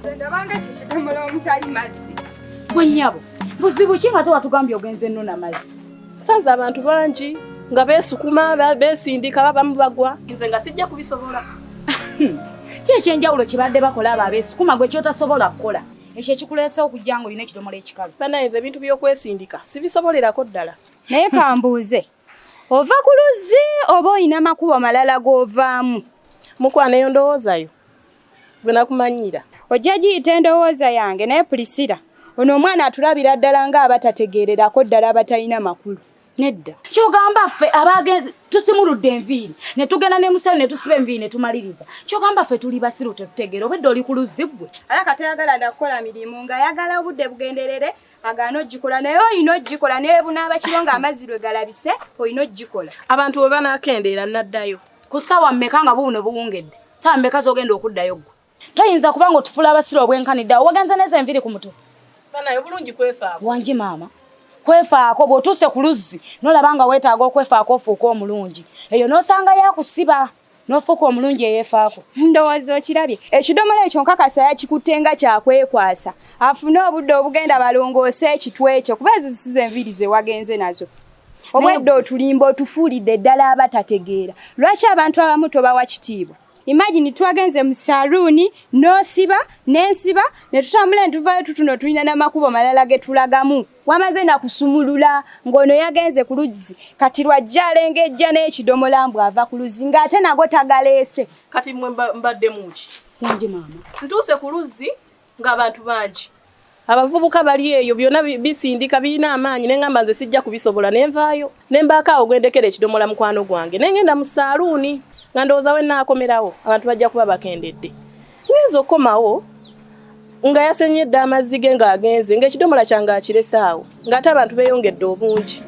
Zenda bange kishikamola omutali mazzi. Mwennyabo, buzibu ki nga tewatugambye ogenze nnona mazzi? Sanza abantu bangi nga beesukuma beesindika babamu bagwa. Nze nga sijja kubisobola. Ki ekyenjawulo kibadde bakola abo abeesukuma gwe kyotasobola kukola? Ekyo ekikuleese okujja nga olina ekidomola ekikalu. Banayenze ebintu by'okwesindika sibisobolerako ddala. Naye kambuuze, ova ku luzzi oba olina makubo malala g'ovaamu? Mukwana eyo ndowoozayo bwe nakumanyira. Ojja giyita endowooza yange naye Pulisira, ono omwana atulabira ddala ng'abatategeererako ddala abatalina makulu. Nedda. Kyogamba ffe abagenze tusimuludde enviiri ne tugenda ne musale ne tusiba enviiri ne tumaliriza. Kyogamba ffe tuli basiru tetutegeera obedde oli ku luzzi ggwe. Ala katayagala ndakukola mirimu nga yagala obudde bugenderere agaana ogikola naye oyina ogikola naye bunaaba kiro nga amazzi lwe galabise oyina ogikola. Abantu bwe banaakendeera naddayo. Ku ssaawa mmeka nga bubuno buwungedde? Ssaawa mmeka z'ogenda okuddayo ggwe? Toyinza kuba nga otufuula abasiru obwenkanidde wagenze neza enviiri ku mutwe. Banayo bulungi kwefaako. Wangi maama. Kwefaako bw'otuuse ku luzzi n'olaba nga weetaaga okwefaako ofuuka omulungi. Eyo n'osanga yakusiba n'ofuuka omulungi eyeefaako. Ndowooza okirabye. Ekidomola ekyo nkakasa yakikutte nga kyakwekwasa. Afune obudde obugenda balongoose ekitwe ekyo kuba ezo zisize enviiri ze wagenze nazo. Obwedde otulimba otufuulidde ddala abatategeera. Lwaki abantu abamu tobawa kitiibwa? Imagine twagenze mu saluuni n'osiba n'ensiba ne tutambula ne tuvayo tutuno tulina n'amakubo malala ge tulagamu. Wamaze na kusumulula ng'ono yagenze ku luzzi kati lwajja alengejja n'ekidomola mbw ava ku luzzi ng'ate nago tagaleese. Kati mmwe mbadde muki? Wangi maama. Ntuuse ku luzzi ng'abantu bangi. Abavubuka bali eyo byonna bisindika birina amaanyi n'engamba nze sijja kubisobola nenvaayo. Ne mbaako awo gwendekera ekidomola mukwano gwange ne ngenda mu saluuni. Nga ndowooza we naakomerawo abantu bajja kuba bakendedde. Ngenza okkomawo nga yasenyedde amazzi ge ng'agenze ng'ekidomola kyange akirese awo ng'ate abantu beeyongedde obungi.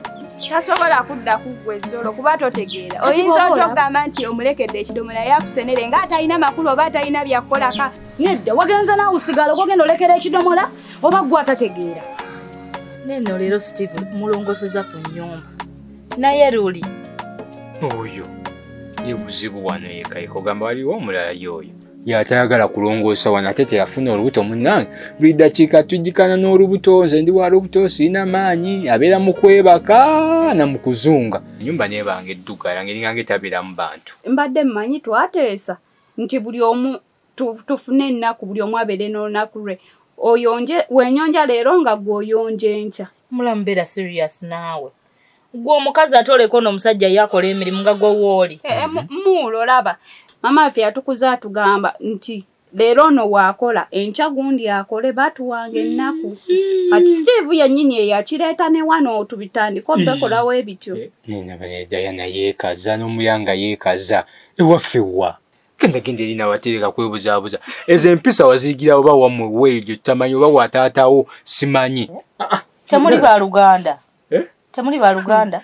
Tasobola kudda kuggwa ezzolo kuba totegeera. Oyinza otya okugamba nti omulekedde ekidomola yakusenere ng'atalina makulu oba atalina byakkolaka. Nedda wagenze naawe usigala ogenda olekera ekidomola oba ggwe atategeera. Neno leero Steve mulongoseza ku nnyumba. Naye luli. Oyo. Ye buzibu wano yekayiko gamba waliwo omulala yoyo. Yatayagala kulongoosa wano ate teyafuna olubuto munnange. Buli ddakiika tujjikana n'olubuto nze ndi wa lubuto sirina maanyi abeera mu kwebaka na mu kuzunga. Ennyumba neebanga eddugala ngeringa ng'etabeeramu bantu. Mbadde mmanyi twateesa nti buli omu tufune ennaku buli omu abeere n'olunaku lwe. Oyonje wenyonja leero nga gw'oyonje enkya. Mulamu beera serious naawe. Gwe omukazi atoleko n'omusajja yakola emirimu nga gwe wooli. Muulo laba. Mama waffe yatukuza atugamba nti leero ono waakola enkya gundi akole batuwanga ennaku. Kati Steve yennyini eyakireeta ne wano tubitandika obekolawo ebityo. Nina Dayana yeekaza n'omuyanga yeekaza. Ewaffe wa. Genda erina watereka kwebuzaabuza. Ezo empisa waziyigira oba wammwe weegyo tamanyi oba wataatawo simanyi. Temuli ba Luganda. Temuli ba Luganda.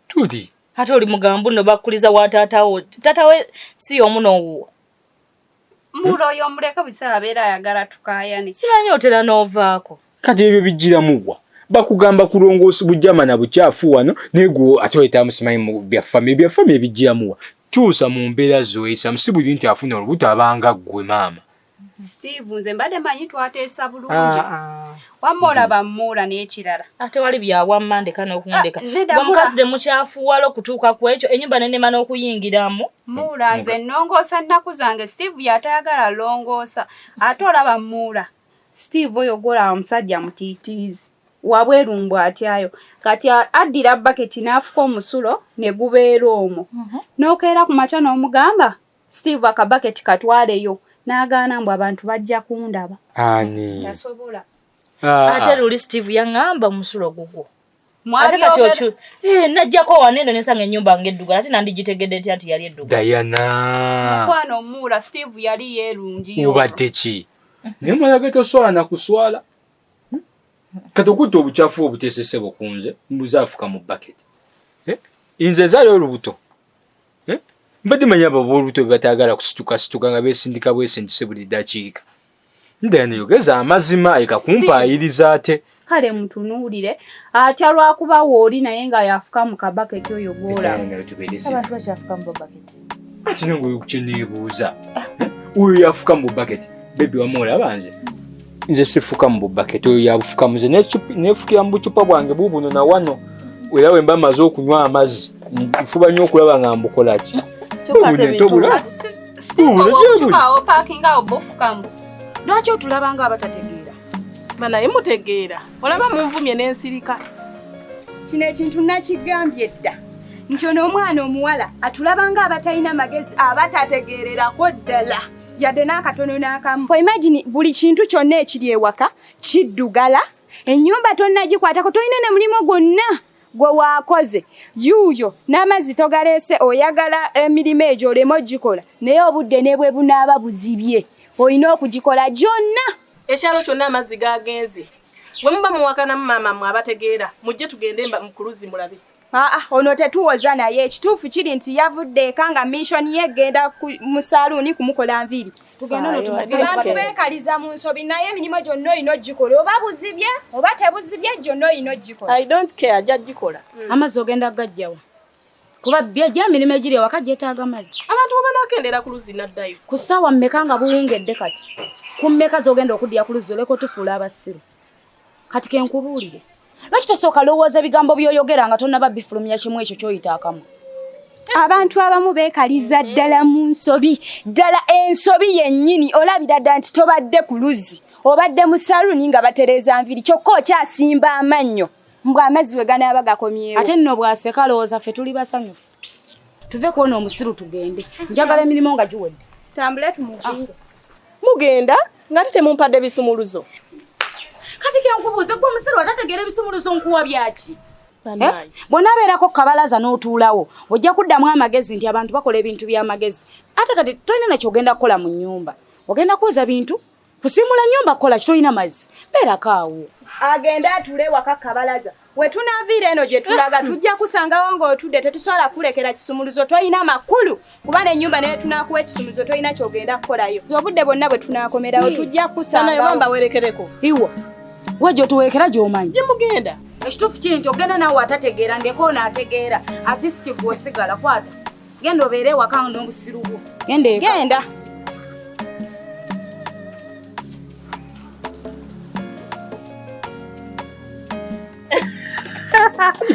Tuli. Ate oli mugambu no bakkuliza wa taatawo. Taatawe si omuno. Mulo y'omuleka bisaala abeera ayagala tukaayane. Simanyi otera n'ovaako. Kati ebyo bijjiramuwa. Bakugamba kulongoosa bujjama na bukyafu wano negwo ate oyitamu simanyi mu byafame ebijjiramuwa. Kyusa mu mbeera zoyisa musibuli nti afuna olubuto abanga ggwe maama. Steve nze mbadde manyi twateesa bulungi. Wamma olaba muula n'ekirala. Ate wali byawamma ndeka n'okundeka. Omukazi temukyafuwala okutuuka ku ekyo ennyumba nenema n'okuyingiramu. Muula nze nnongoosa nnaku zange Steve yatayagala longoosa. Ate olaba muula. Steve oyo gola omusajja mutiitiizi. Wabweru mbw atyayo. Kati addira baketi n'afuka omusulo ne gubeera omwo. N'okeera ku makya n'omugamba Steve akabaketi katwaleyo. N'agaana mbw abantu bajja kundaba. Ani. Yasobola. Ate luli Steve yangamba omusulo gugwo. Ate kati ochu. Najjako waneno nesanga ennyumba ng'eddugala ate nandigitegedde nti ati yali eddugala. Dayana. Mukwano muula Steve yali yeerungiyo. Obadde ki? Naye mwalage toswala na kuswala. Kati okutta obukyafu obuteesese bukunze mbuze afuka mu baketi. Nze nzaalyo olubuto. Mbadde manya ab'olubuto bebatayagala kusituka nga beesindika bwesindise buli ddakiika. Ndayana yogeza amazima ekakumpaayiriza ate. Kale mutunuulire atya lwakuba wooli naye nga yafuka mu kabaketi oyo gw'olaba. Abantu bakyafuka mu baketi. Ati nange oyo kye neebuuza. Oyo yafuka mu baketi. Baby wamola banje. Nze sifuka mu bucket oyo yabufuka muze nefukira mu bucupa bwange bubuno na wano. Wewe mba maze okunywa amazzi. Nfuba nnyo okulaba nga mbukola ki. Lwaki otulaba nga abatategeera? Banaye mutegeera. Olaba munvumye n'ensirika. Kino ekintu nakigambye dda. Nti ono omwana omuwala atulaba nga abatalina magezi abatategeererako ddala. Yadde n'akatono n'akamu. Imagine buli kintu kyonna ekiri ewaka kiddugala. Ennyumba tonnagikwatako tolina ne mulimo gwonna gwe waakoze. Yuuyo n'amazzi togaleese oyagala emirimu egyo oleme ogikola. Naye obudde ne bwe bunaaba buzibye. Olina okugikola gyonna. Ekyalo kyonna amazzi gagenze. Bwe muba muwakana mama mwe abategeera mujje tugende mu kuluzi mulabe. Ono tetuwoza naye ekituufu kiri nti yavudde eka nga mission ye egenda mu saluuni kumukola nviiri. Abantu beekaliza mu nsobi naye emirimu gyonna olina ogikola. Oba buzibye oba tebuzibye gyonna olina ogikola. I don't care ajja gikola. Amazzi ogenda gajjawa. Kuba byajja emirimu egiri ewaka gyetaaga amazzi. Abantu banaakendera ku luzi naddayo. Ku ssaawa mmeka nga buwungedde kati? Ku mmeka z'ogenda okuddya ku luzi oleko tufuula abasiru? Kati kenkubuulire. Lwaki tosooka lowooza ebigambo by'oyogera nga tonnaba bifulumya kimu ekyo ky'oyita akamu? Abantu abamu beekaliza ddala mu nsobi. Ddala ensobi yennyini olabira dda nti tobadde ku luzi. Obadde mu saluuni nga batereeza nviiri kyokka okyasimba amannyo. Mbw amazzi we ganaaba gakomyewo. Ate nno bw'aseka alowooza ffe tuli basanyufu. Tuve kuona omusiru tugende. Njagala emirimu nga giwedde. Tambule tumugende. Mugenda nga temumpadde bisumuluzo. Kati kenkubuuze gwe omusiru atategeera ebisumuluzo nkuwa byaki? Bw'onaabeerako kabalaza n'otuulawo ojja kuddamu amagezi nti abantu bakola ebintu by'amagezi. Ate kati tolina nakyo ogenda kukola mu nnyumba. Ogenda kuweza bintu kusimula nnyumba kukola kitolina mazzi. Beerako awo. Agenda atuule waka kabalaza. We tunaaviira eno gye tulaga tujja kusangawo ng'otudde tetusobola kulekera kisumuluzo tolina makulu. Kuba n'ennyumba naye tunaakuwa ekisumuluzo tolina ky'ogenda kukolayo. Obudde bwonna bwe tunaakomerawo tujja kusangawo. Naye bamba werekereko. Iwa. Wajja tuwerekera gy'omanyi. Gye mugenda. Ekituufu kiri nti ogenda naawe atategeera ndeka ono ategeera. Ati siti gwe osigala kwata. Genda obeere ewaka n'obusiru bwo. Genda eka. Genda.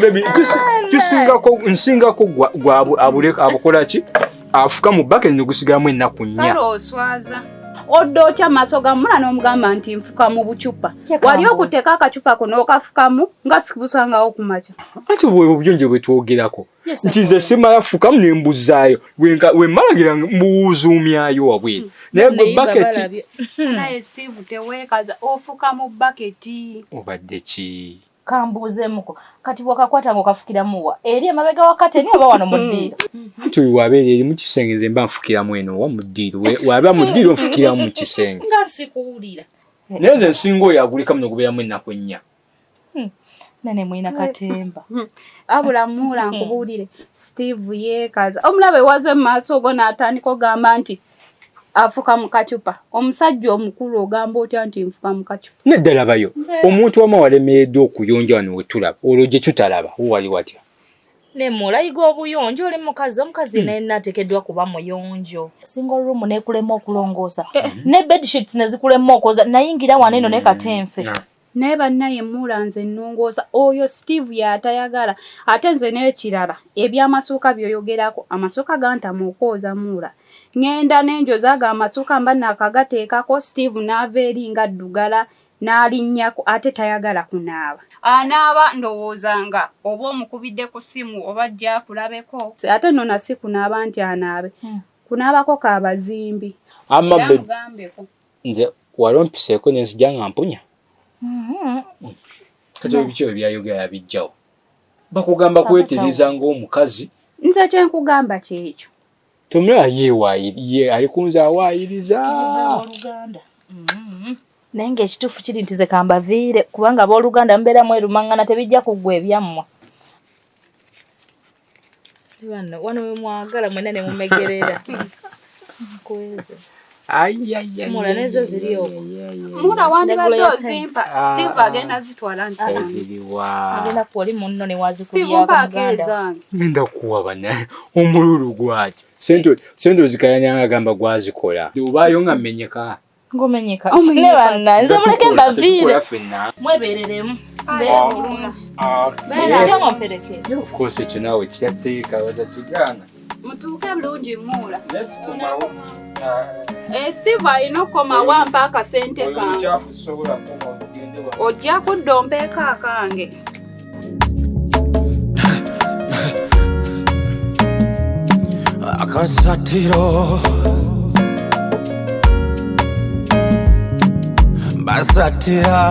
Baby, nsingako abukola ki? Afuka mu bucket n'ogusigamu ennaku nnya. Kale oswaza. Oddo otya maaso ga mwana n'omugamba nti nfuka mu bucupa. Wali okuteeka akacupa ko n'okafukamu nga sikubusangawo ku makya. Ati obuyonjo bwe twogerako. Nti nze simala fukamu ne mbuzaayo. We mmalagira mbuzuumyayo wabweru. Naye gwe bucket. Naye Steve teweekaza ofuka mu bucket. Obadde ki? Kambuuzemuko kati bwakakwata ng'okafukiramu wa eri emabega wakati niyo oba wano mu ddiiro. Anti oyo wabeera eri mu kisenge nze mba nfukiramu eno wa mu ddiiro waba mu ddiiro nfukiramu mu kisenge. Nga sikuwulira. Naye nze nsinga oyo agulikamu n'okubeeramu ennaku ennya. Nane mwina katemba. Abula muula nkubuulire Steve yeekaza. Omulabe waze mu maaso go n'atandika ogamba nti afuka mu kacupa. Omusajja omukulu ogamba otya nti nfuka mu kacupa. Neddala bayo. Omuntu wama walemereddwa okuyonja wano we tulaba. Olwo gye tutalaba wali watya. Ne mulayiga obuyonjo oli omukazi naye naateekeddwa kuba muyonjo. Single room neekulema okulongoosa. Ne bedsheets ne zikulema okwoza nayingira wano eno ne katemfe. Naye bannaye muula nze nnongoosa oyo Steve y'atayagala ate nze n'ekirala eby'amasuuka by'oyogerako amasuuka gantama okwoza muula. Ngenda n'enjoza aga amasuuka mba naakagateekako Steve n'ava eri nga ddugala n'alinnyako ate tayagala kunaaba. Anaaba ndowoozanga oba omukubidde ku ssimu oba ajja akulabeko. Ate nno nasi kunaaba nti anaabe. Kunaabako kaabazimbi. Amagambeko. Nze walompiseeko ne nzija nga mpunya. Kati ebiki byayogera bijjawo. Bakugamba kwetereza ng'omukazi. Nze kye nkugamba kyekyo. Tumula ye alikunza awaayiriza. Oluganda. Naye ng'ekituufu kiri nti ze kambaviire kubanga abooluganda mubeeramu erumangana tebijja kuggwa ebyammwe. Wano we mwagala mwena ne mumegerera. Kweze. Mula nezo ziri okwo. Mula wandibadde ozimpa. Steve agenda zitwala nti. Agenda kuwali munno ne wazikulya Uganda. Ngenda kuwa bana omululu gwaki. Sento zikayanya agamba gwazikola. Obaayo nga mmenyeka. ngomenyeka kine banna nze muleke mbavire mwebereremu of course ekyo naawe kyateeka wazakigana mutuuke bulungi muula Steve alina okkomawa mpa akasente kange ojja kuddompeeko akange AKASATTIRO basatira